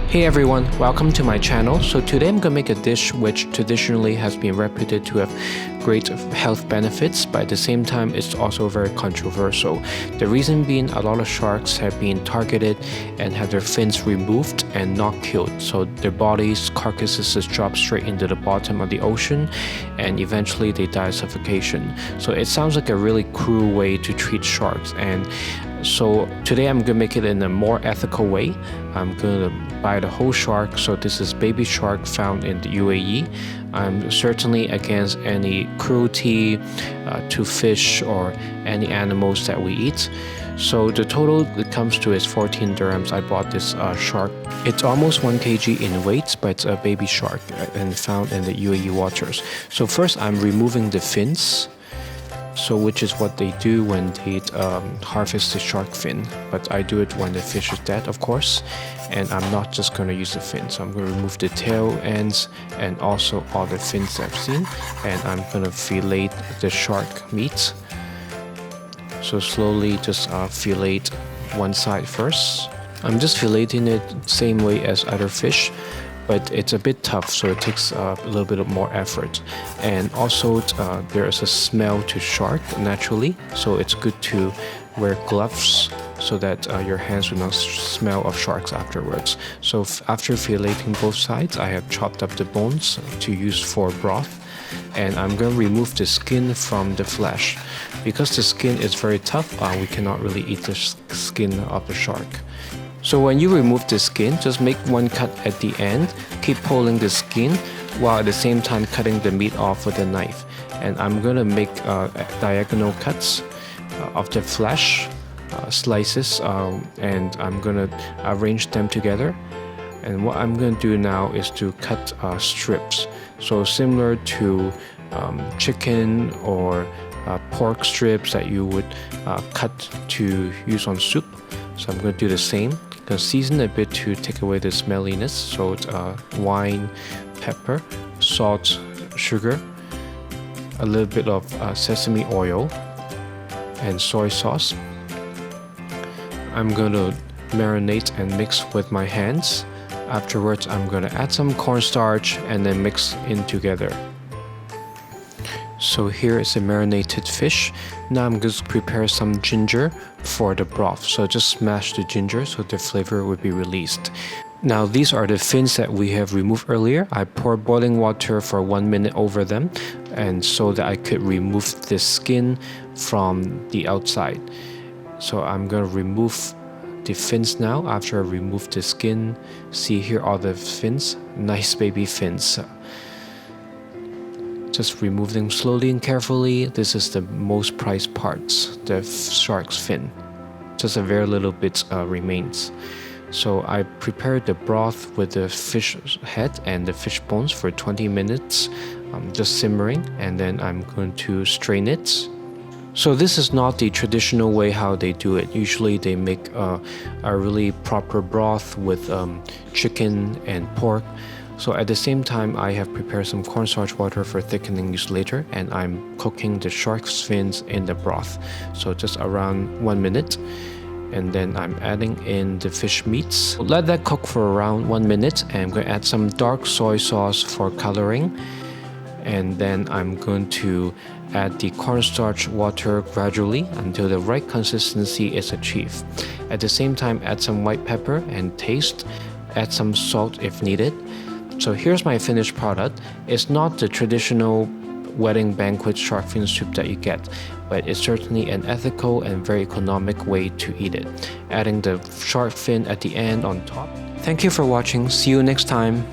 Hey everyone, welcome to my channel. So today I'm gonna make a dish which traditionally has been reputed to have great health benefits, but at the same time it's also very controversial. The reason being, a lot of sharks have been targeted and have their fins removed and not killed. So their bodies, carcasses just drop straight into the bottom of the ocean and eventually they die of suffocation. So it sounds like a really cruel way to treat sharks, and so today I'm gonna make it in a more ethical way. I'm gonna buy the whole shark. So this is baby shark found in the UAE. I'm certainly against any cruelty to fish or any animals that we eat. So the total it comes to is 14 dirhams. I bought this shark. It's almost 1 kg in weight, but it's a baby shark and found in the UAE waters. So first I'm removing the fins. So which is what they do when they harvest the shark fin, but I do it when the fish is dead, of course. And I'm not just going to use the fin, so I'm going to remove the tail ends and also all the fins I've seen, and I'm going to fillet the shark meat. So slowly just fillet one side first. I'm just filleting it same way as other fish, but it's a bit tough, so it takes a little bit of more effort. And also there is a smell to shark naturally, so it's good to wear gloves so that your hands will not smell of sharks afterwards. So after filleting both sides, I have chopped up the bones to use for broth, and I'm going to remove the skin from the flesh. Because the skin is very tough, we cannot really eat the skin of the shark. So when you remove the skin, just make one cut at the end, keep pulling the skin while at the same time cutting the meat off with a knife. And I'm gonna make diagonal cuts of the flesh, slices, and I'm gonna arrange them together. And what I'm gonna do now is to cut strips. So similar to chicken or pork strips that you would cut to use on soup. So I'm going to do the same. I'm going to season a bit to take away the smelliness. So it's wine, pepper, salt, sugar, a little bit of sesame oil, and soy sauce. I'm going to marinate and mix with my hands. Afterwards, I'm going to add some cornstarch and then mix in together. So here is a marinated fish. Now I'm going to prepare some ginger for the broth. So just smash the ginger so the flavor will be released. Now these are the fins that we have removed earlier. I poured boiling water for 1 minute over them, and so that I could remove the skin from the outside. So I'm going to remove the fins now. After I remove the skin, see here are the fins, nice baby fins. Just remove them slowly and carefully. This is the most prized parts, the shark's fin. Just a very little bit remains. So I prepared the broth with the fish head and the fish bones for 20 minutes, just simmering, and then I'm going to strain it. So this is not the traditional way how they do it. Usually they make a really proper broth with chicken and pork. So at the same time, I have prepared some cornstarch water for thickening use later, and I'm cooking the shark's fins in the broth. So just around 1 minute, and then I'm adding in the fish meats. Let that cook for around 1 minute, and I'm going to add some dark soy sauce for coloring. And then I'm going to add the cornstarch water gradually until the right consistency is achieved. At the same time, add some white pepper and taste. Add some salt if needed. So here's my finished product. It's not the traditional wedding banquet shark fin soup that you get, but it's certainly an ethical and very economic way to eat it. Adding the shark fin at the end on top. Thank you for watching. See you next time.